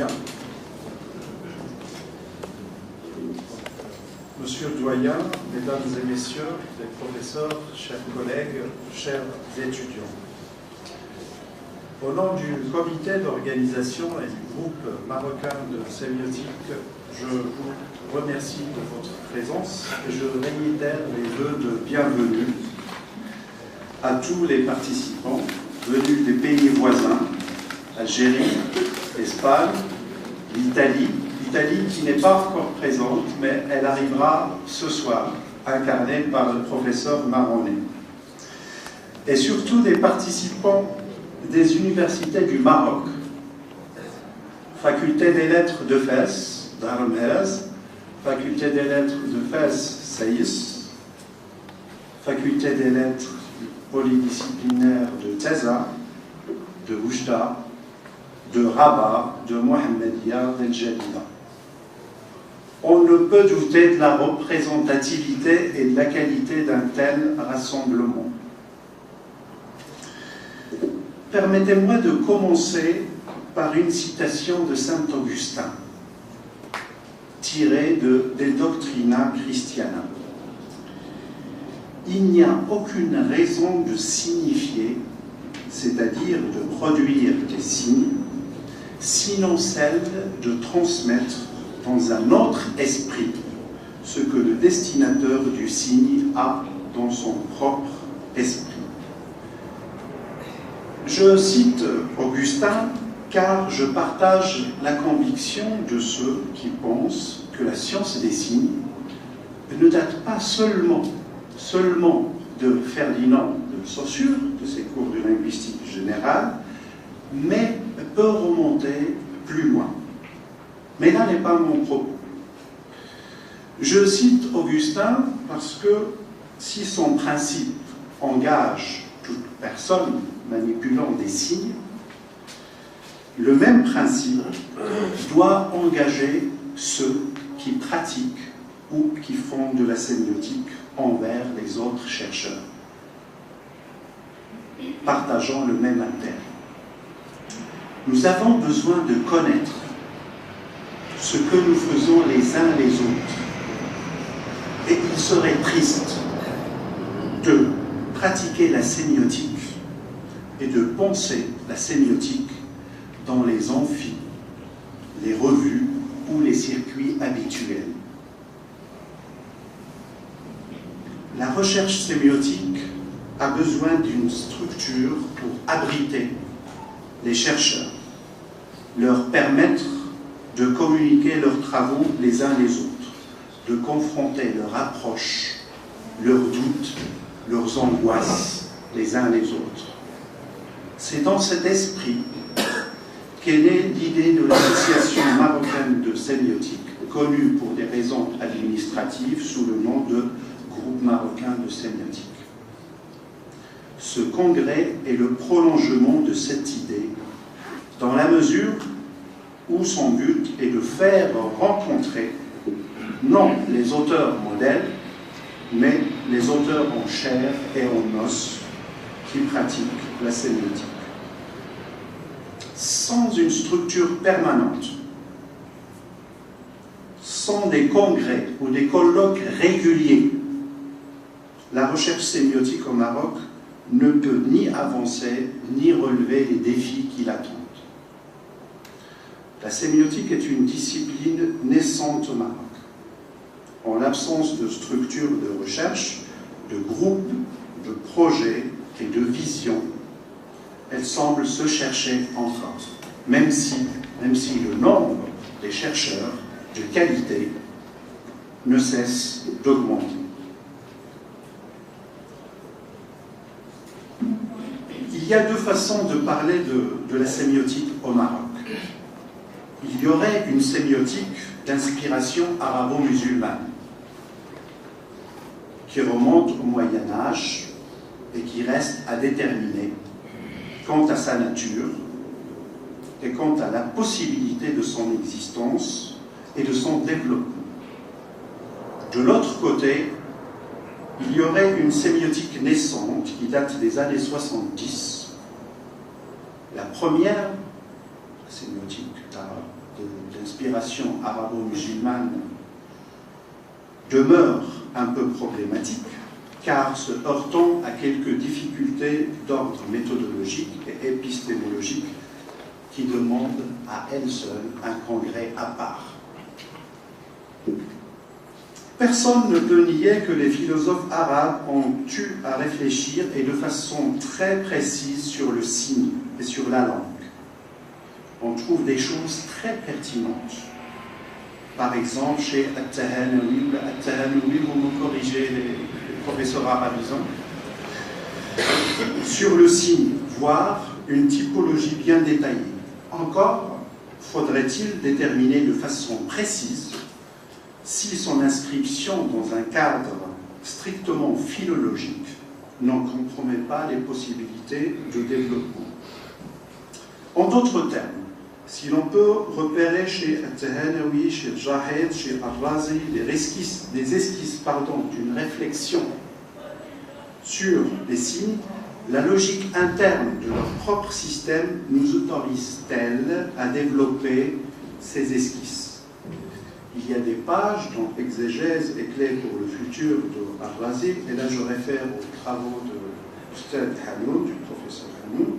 doyen. Monsieur le doyen, mesdames et messieurs les professeurs, chers collègues, chers étudiants. Au nom du comité d'organisation et du groupe marocain de sémiotique, je vous remercie de votre présence et je réitère les vœux de bienvenue à tous les participants venus des pays voisins, Algérie, Espagne, l'Italie qui n'est pas encore présente, mais elle arrivera ce soir, incarnée par le professeur Maronnet. Et surtout des participants des universités du Maroc, Faculté des lettres de Fès, Darmez, Faculté des lettres de Fès, Saïs, Faculté des lettres polydisciplinaires de Teza, de Oujda, de Rabat, de Mohammedia, d'El Jadida. On ne peut douter de la représentativité et de la qualité d'un tel rassemblement. Permettez-moi de commencer par une citation de saint Augustin, tirée de De Doctrina Christiana. Il n'y a aucune raison de signifier, c'est-à-dire de produire des signes, sinon celle de transmettre dans un autre esprit ce que le destinateur du signe a dans son propre esprit. Je cite Augustin car je partage la conviction de ceux qui pensent que la science des signes ne date pas seulement de Ferdinand de Saussure, de ses cours de linguistique générale, mais peut remonter plus loin. Mais là n'est pas mon propos. Je cite Augustin parce que si son principe engage toute personne manipulant des signes, le même principe doit engager ceux qui pratiquent ou qui font de la sémiotique envers les autres chercheurs, partageant le même intérêt. Nous avons besoin de connaître ce que nous faisons les uns les autres. Et il serait triste de pratiquer la sémiotique et de penser la sémiotique dans les amphis, les revues ou les circuits habituels. La recherche sémiotique a besoin d'une structure pour abriter les chercheurs, leur permettre de communiquer leurs travaux les uns les autres, de confronter leur approche, leurs doutes, leurs angoisses les uns les autres. C'est dans cet esprit qu'est née l'idée de l'association marocaine de sémiotique, connue pour des raisons administratives sous le nom de Groupe marocain de sémiotique. Ce congrès est le prolongement de cette idée, dans la mesure où son but est de faire rencontrer non les auteurs modèles, mais les auteurs en chair et en os qui pratiquent la sémiotique. Sans une structure permanente, sans des congrès ou des colloques réguliers, la recherche sémiotique au Maroc ne peut ni avancer, ni relever les défis qui l'attendent. La sémiotique est une discipline naissante au Maroc. En l'absence de structures de recherche, de groupes, de projets et de visions, elle semble se chercher encore, même si le nombre des chercheurs de qualité ne cesse d'augmenter. Il y a deux façons de parler de la sémiotique au Maroc. Il y aurait une sémiotique d'inspiration arabo-musulmane qui remonte au Moyen-Âge et qui reste à déterminer quant à sa nature et quant à la possibilité de son existence et de son développement. De l'autre côté, il y aurait une sémiotique naissante qui date des années 70. La première sémiotique d'inspiration arabo-musulmane demeure un peu problématique, car se heurtant à quelques difficultés d'ordre méthodologique et épistémologique qui demandent à elles seules un congrès à part. Personne ne peut nier que les philosophes arabes ont eu à réfléchir, et de façon très précise, sur le signe et sur la langue. On trouve des choses très pertinentes. Par exemple, chez At-Tahanoui, vous me corrigez les professeurs arabisants, sur le signe, voire une typologie bien détaillée. Encore faudrait-il déterminer de façon précise si son inscription dans un cadre strictement philologique n'en compromet pas les possibilités de développement. En d'autres termes, si l'on peut repérer chez At-Tahanoui, chez Jahed, chez Ar-Razi des esquisses d'une réflexion sur les signes, la logique interne de leur propre système nous autorise-t-elle à développer ces esquisses? Il y a des pages dont l'exégèse est clé pour le futur de Ar-Razi, et là je réfère aux travaux de Ustad Hanoun, du professeur Hanoun.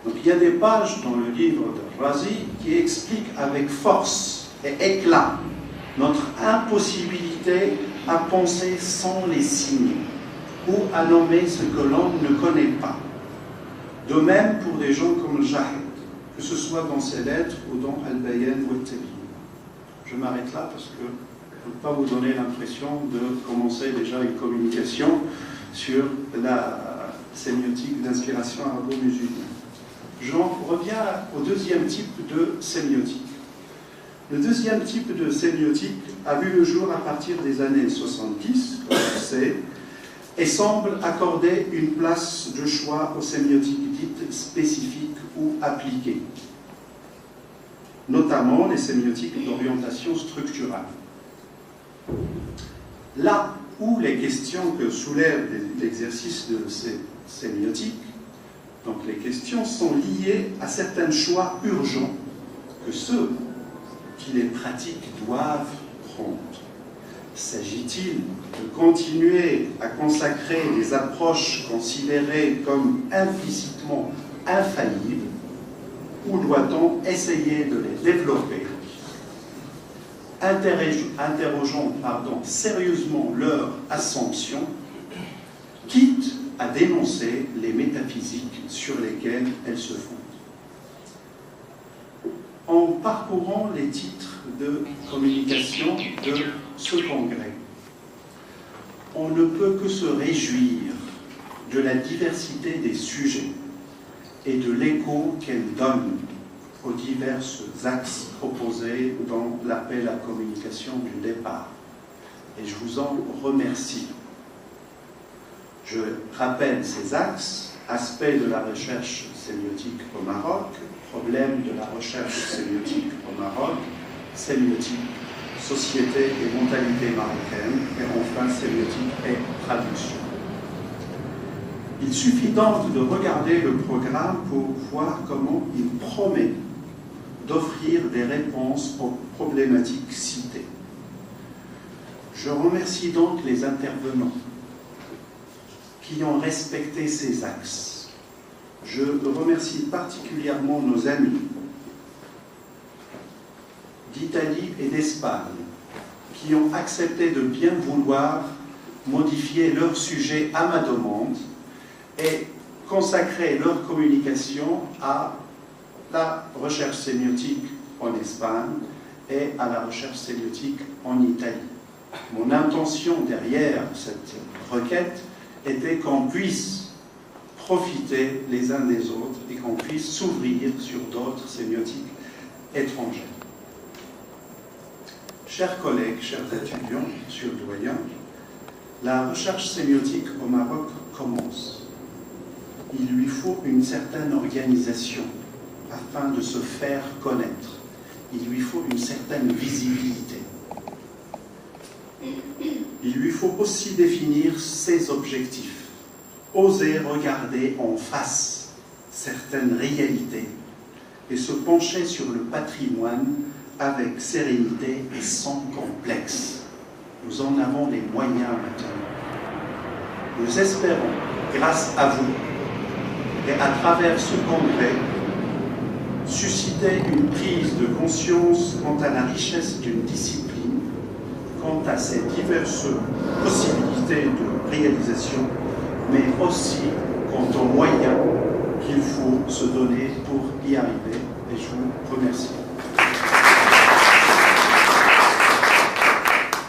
Donc il y a des pages dans le livre d'Ar-Razi qui expliquent avec force et éclat notre impossibilité à penser sans les signes ou à nommer ce que l'on ne connaît pas. De même pour des gens comme Jahed, que ce soit dans ses lettres ou dans Al-Bayan ou Al-Tabiyin. Je m'arrête là parce que je ne veux pas vous donner l'impression de commencer déjà une communication sur la sémiotique d'inspiration arabo-musulmane. J'en reviens au deuxième type de sémiotique. Le deuxième type de sémiotique a vu le jour à partir des années 70, comme on sait, et semble accorder une place de choix aux sémiotiques dites spécifiques ou appliquées, notamment les sémiotiques d'orientation structurale. Là où les questions que soulève l'exercice de ces sémiotiques, donc les questions sont liées à certains choix urgents que ceux qui les pratiquent doivent prendre. S'agit-il de continuer à consacrer des approches considérées comme implicitement infaillibles, ou doit-on essayer de les développer, interrogeons sérieusement leur assumption, quitte à dénoncer les métaphysiques sur lesquelles elles se fondent. En parcourant les titres de communication de ce congrès, on ne peut que se réjouir de la diversité des sujets et de l'écho qu'elle donne aux divers axes proposés dans l'appel à communication du départ. Et je vous en remercie. Je rappelle ces axes: aspect de la recherche sémiotique au Maroc, problème de la recherche sémiotique au Maroc, sémiotique, société et mentalité marocaine, et enfin sémiotique et traduction. Il suffit donc de regarder le programme pour voir comment il promet d'offrir des réponses aux problématiques citées. Je remercie donc les intervenants qui ont respecté ces axes. Je remercie particulièrement nos amis d'Italie et d'Espagne qui ont accepté de bien vouloir modifier leur sujet à ma demande et consacrer leur communication à la recherche sémiotique en Espagne et à la recherche sémiotique en Italie. Mon intention derrière cette requête était qu'on puisse profiter les uns des autres et qu'on puisse s'ouvrir sur d'autres sémiotiques étrangères. Chers collègues, chers étudiants, monsieur le doyen, la recherche sémiotique au Maroc commence. Il lui faut une certaine organisation afin de se faire connaître. Il lui faut une certaine visibilité. Il lui faut aussi définir ses objectifs, oser regarder en face certaines réalités et se pencher sur le patrimoine avec sérénité et sans complexe. Nous en avons les moyens maintenant. Nous espérons, grâce à vous et à travers ce congrès, susciter une prise de conscience quant à la richesse d'une discipline, quant à ses diverses possibilités de réalisation, mais aussi quant aux moyens qu'il faut se donner pour y arriver. Et je vous remercie.